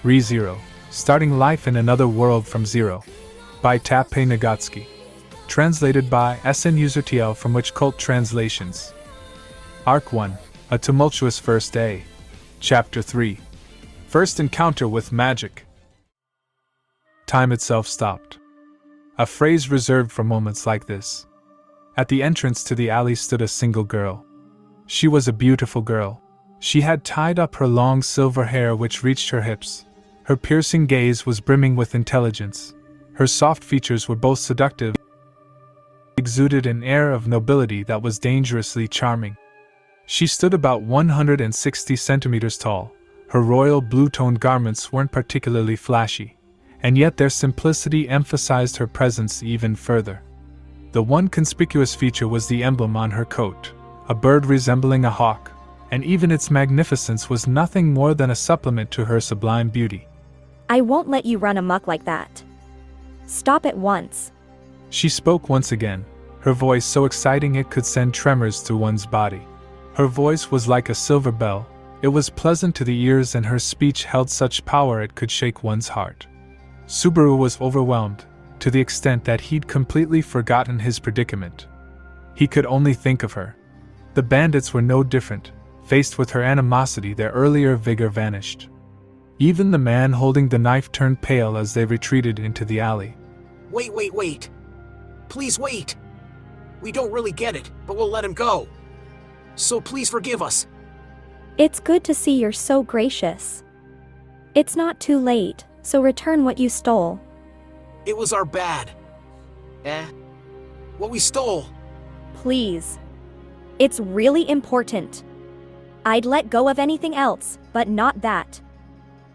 ReZero, Starting Life in Another World from Zero, by TAPPEI NAGATSUKI. Translated by SN User TL from Which Cult Translations. Arc 1, A Tumultuous First Day. Chapter 3, First Encounter with Magic. Time itself stopped. A phrase reserved for moments like this. At the entrance to the alley stood a single girl. She was a beautiful girl. She had tied up her long silver hair which reached her hips. Her piercing gaze was brimming with intelligence. Her soft features were both seductive and exuded an air of nobility that was dangerously charming. She stood about 160 centimeters tall. Her royal blue-toned garments weren't particularly flashy, and yet their simplicity emphasized her presence even further. The one conspicuous feature was the emblem on her coat, a bird resembling a hawk, and even its magnificence was nothing more than a supplement to her sublime beauty. I won't let you run amok like that. Stop at once. She spoke once again, her voice so exciting it could send tremors through one's body. Her voice was like a silver bell. It was pleasant to the ears and her speech held such power it could shake one's heart. Subaru was overwhelmed, to the extent that he'd completely forgotten his predicament. He could only think of her. The bandits were no different. Faced with her animosity, their earlier vigor vanished. Even the man holding the knife turned pale as they retreated into the alley. Wait. Please wait. We don't really get it, but we'll let him go. So please forgive us. It's good to see you're so gracious. It's not too late, so return what you stole. It was our bad. What we stole. Please. It's really important. I'd let go of anything else, but not that.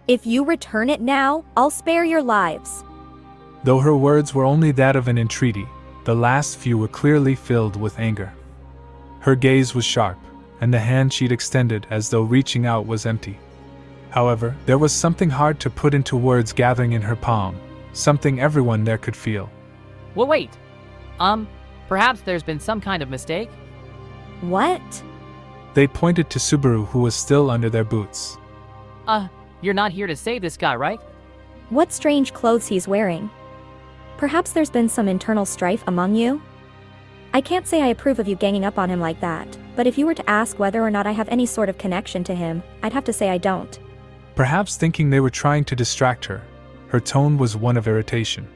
If you return it now, I'll spare your lives. Though her words were only that of an entreaty, the last few were clearly filled with anger. Her gaze was sharp, and the hand she'd extended as though reaching out was empty. However, there was something hard to put into words gathering in her palm, something everyone there could feel. Well, wait. Perhaps there's been some kind of mistake? What? They pointed to Subaru, who was still under their boots. You're not here to save this guy, right? What strange clothes he's wearing. Perhaps there's been some internal strife among you? I can't say I approve of you ganging up on him like that, but if you were to ask whether or not I have any sort of connection to him, I'd have to say I don't. Perhaps thinking they were trying to distract her, her tone was one of irritation.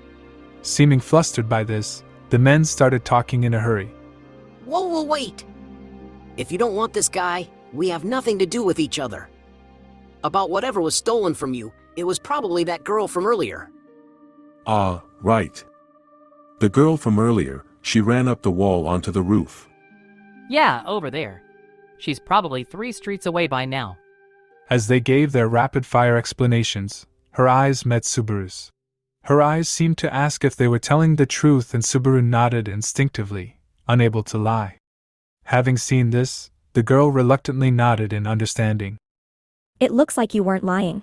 Seeming flustered by this, the men started talking in a hurry. Whoa, wait. If you don't want this guy, we have nothing to do with each other. About whatever was stolen from you, it was probably that girl from earlier. Right. The girl from earlier, she ran up the wall onto the roof. Yeah, over there. She's probably 3 streets away by now. As they gave their rapid-fire explanations, her eyes met Subaru's. Her eyes seemed to ask if they were telling the truth, and Subaru nodded instinctively, unable to lie. Having seen this, the girl reluctantly nodded in understanding. It looks like you weren't lying.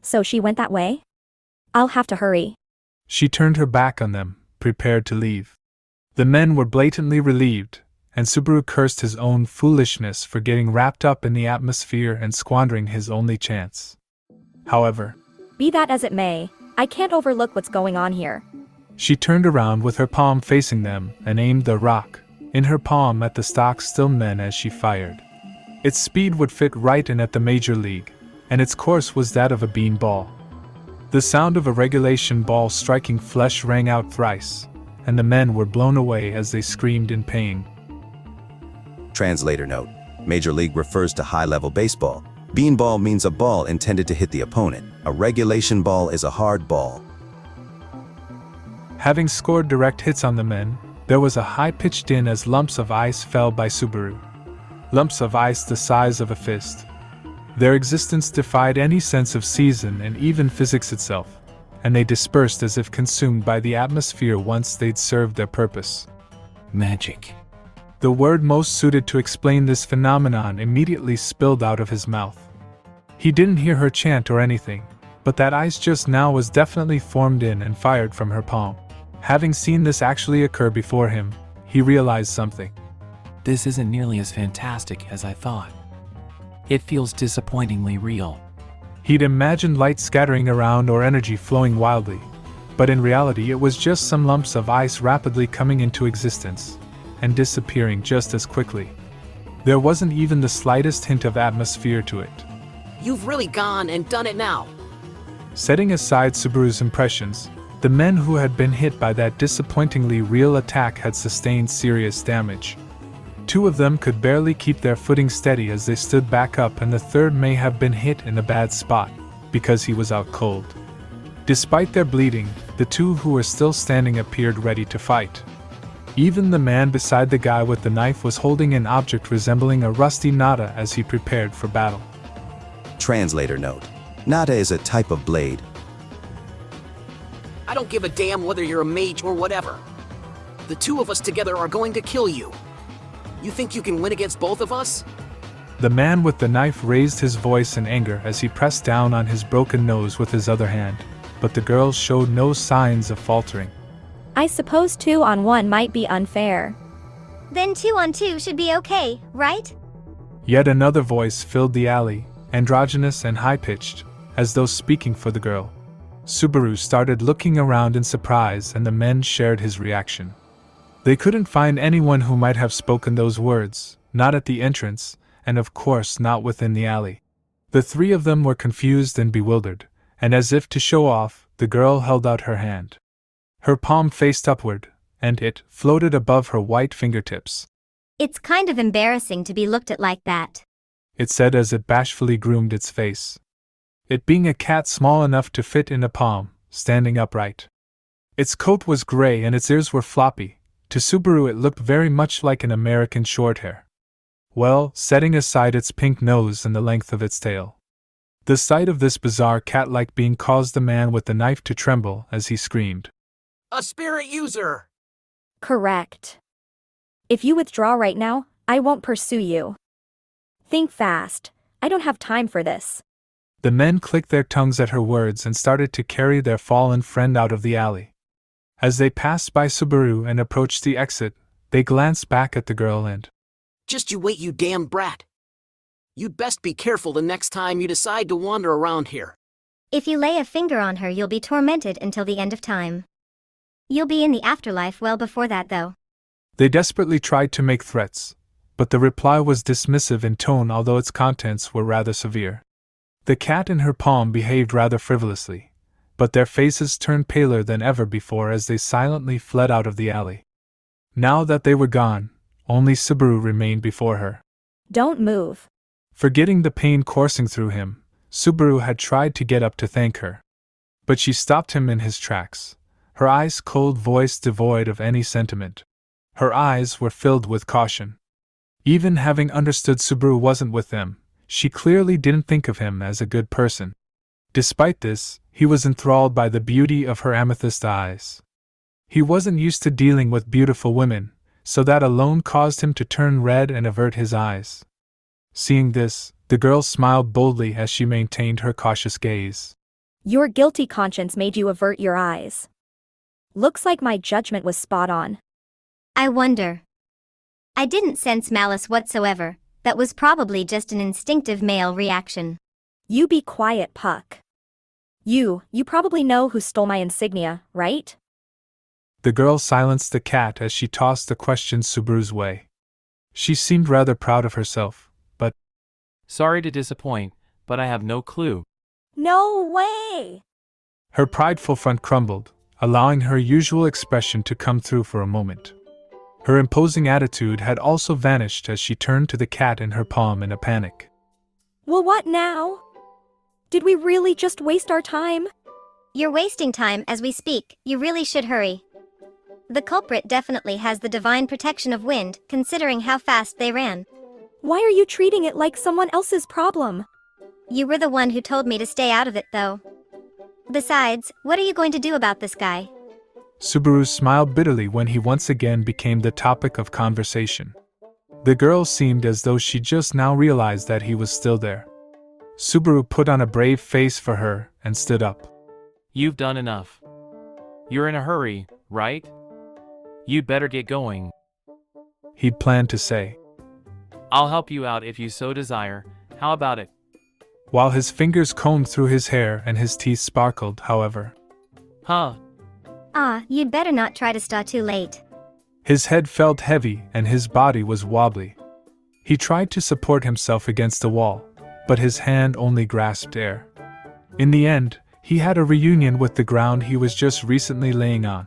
So she went that way? I'll have to hurry. She turned her back on them, prepared to leave. The men were blatantly relieved, and Subaru cursed his own foolishness for getting wrapped up in the atmosphere and squandering his only chance. However, Be that as it may, I can't overlook what's going on here. she turned around with her palm facing them and aimed the rock in her palm at the stock-still men as she fired. Its speed would fit right in at the Major League, and its course was that of a bean ball. The sound of a regulation ball striking flesh rang out thrice, and the men were blown away as they screamed in pain. Translator note: Major League refers to high-level baseball. Beanball means a ball intended to hit the opponent. A regulation ball is a hard ball. Having scored direct hits on the men, there was a high-pitched din as lumps of ice fell by Subaru. Lumps of ice the size of a fist. Their existence defied any sense of season and even physics itself, and they dispersed as if consumed by the atmosphere once they'd served their purpose. Magic. The word most suited to explain this phenomenon immediately spilled out of his mouth. He didn't hear her chant or anything, but that ice just now was definitely formed in and fired from her palm. Having seen this actually occur before him, he realized something. This isn't nearly as fantastic as I thought. It feels disappointingly real. He'd imagined light scattering around or energy flowing wildly, but in reality it was just some lumps of ice rapidly coming into existence and disappearing just as quickly. There wasn't even the slightest hint of atmosphere to it. You've really gone and done it now. Setting aside Subaru's impressions, the men who had been hit by that disappointingly real attack had sustained serious damage. 2 of them could barely keep their footing steady as they stood back up, and the third may have been hit in a bad spot, because he was out cold. Despite their bleeding, the 2 who were still standing appeared ready to fight. Even the man beside the guy with the knife was holding an object resembling a rusty nata as he prepared for battle. Translator note. Nata is a type of blade. I don't give a damn whether you're a mage or whatever. The 2 of us together are going to kill you. You think you can win against both of us? The man with the knife raised his voice in anger as he pressed down on his broken nose with his other hand, but the girl showed no signs of faltering. I suppose 2 on 1 might be unfair. Then 2 on 2 should be okay, right? Yet another voice filled the alley, androgynous and high-pitched, as though speaking for the girl. Subaru started looking around in surprise, and the men shared his reaction. They couldn't find anyone who might have spoken those words, not at the entrance, and of course not within the alley. The 3 of them were confused and bewildered, and as if to show off, the girl held out her hand. Her palm faced upward, and it floated above her white fingertips. It's kind of embarrassing to be looked at like that, It said as it bashfully groomed its face. It being a cat small enough to fit in a palm, standing upright. Its coat was gray and its ears were floppy. To Subaru it looked very much like an American shorthair. Well, setting aside its pink nose and the length of its tail. The sight of this bizarre cat-like being caused the man with the knife to tremble as he screamed. A spirit user! Correct. If you withdraw right now, I won't pursue you. Think fast. I don't have time for this. The men clicked their tongues at her words and started to carry their fallen friend out of the alley. As they passed by Subaru and approached the exit, they glanced back at the girl and, Just you wait, you damn brat. You'd best be careful the next time you decide to wander around here. If you lay a finger on her, you'll be tormented until the end of time. You'll be in the afterlife well before that, though. They desperately tried to make threats, but the reply was dismissive in tone, although its contents were rather severe. The cat in her palm behaved rather frivolously, but their faces turned paler than ever before as they silently fled out of the alley. Now that they were gone, only Subaru remained before her. Don't move. Forgetting the pain coursing through him, Subaru had tried to get up to thank her. But she stopped him in his tracks, her ice-cold voice devoid of any sentiment. Her eyes were filled with caution. Even having understood Subaru wasn't with them, she clearly didn't think of him as a good person. Despite this, he was enthralled by the beauty of her amethyst eyes. He wasn't used to dealing with beautiful women, so that alone caused him to turn red and avert his eyes. Seeing this, the girl smiled boldly as she maintained her cautious gaze. Your guilty conscience made you avert your eyes. Looks like my judgment was spot on. I wonder. I didn't sense malice whatsoever. That was probably just an instinctive male reaction. You be quiet, Puck. You probably know who stole my insignia, right? The girl silenced the cat as she tossed the question Subaru's way. She seemed rather proud of herself, but... Sorry to disappoint, but I have no clue. No way! Her prideful front crumbled, allowing her usual expression to come through for a moment. Her imposing attitude had also vanished as she turned to the cat in her palm in a panic. Well, what now? Did we really just waste our time? You're wasting time as we speak. You really should hurry. The culprit definitely has the divine protection of wind, considering how fast they ran. Why are you treating it like someone else's problem? You were the one who told me to stay out of it, though. Besides, what are you going to do about this guy? Subaru smiled bitterly when he once again became the topic of conversation. The girl seemed as though she just now realized that he was still there. Subaru put on a brave face for her and stood up. You've done enough. You're in a hurry, right? You'd better get going. He'd planned to say. I'll help you out if you so desire. How about it? While his fingers combed through his hair and his teeth sparkled, however. Huh. You'd better not try to start too late. His head felt heavy and his body was wobbly. He tried to support himself against the wall, but his hand only grasped air. In the end, he had a reunion with the ground he was just recently laying on.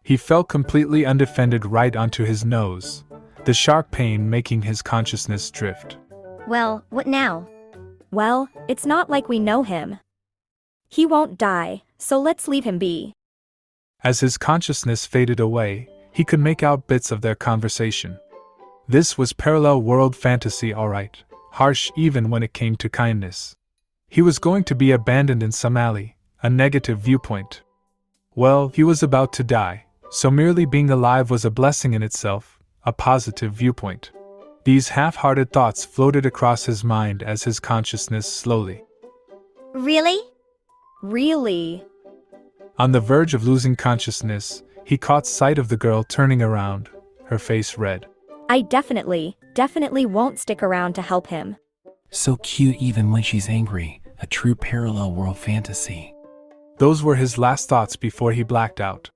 He fell completely undefended right onto his nose, the sharp pain making his consciousness drift. Well, what now? Well, it's not like we know him. He won't die, so let's leave him be. As his consciousness faded away, he could make out bits of their conversation. This was parallel world fantasy, alright, harsh even when it came to kindness. He was going to be abandoned in some alley, a negative viewpoint. Well, he was about to die, so merely being alive was a blessing in itself, a positive viewpoint. These half-hearted thoughts floated across his mind as his consciousness slowly. Really? Really? On the verge of losing consciousness, he caught sight of the girl turning around, her face red. I definitely won't stick around to help him. So cute even when she's angry, a true parallel world fantasy. Those were his last thoughts before he blacked out.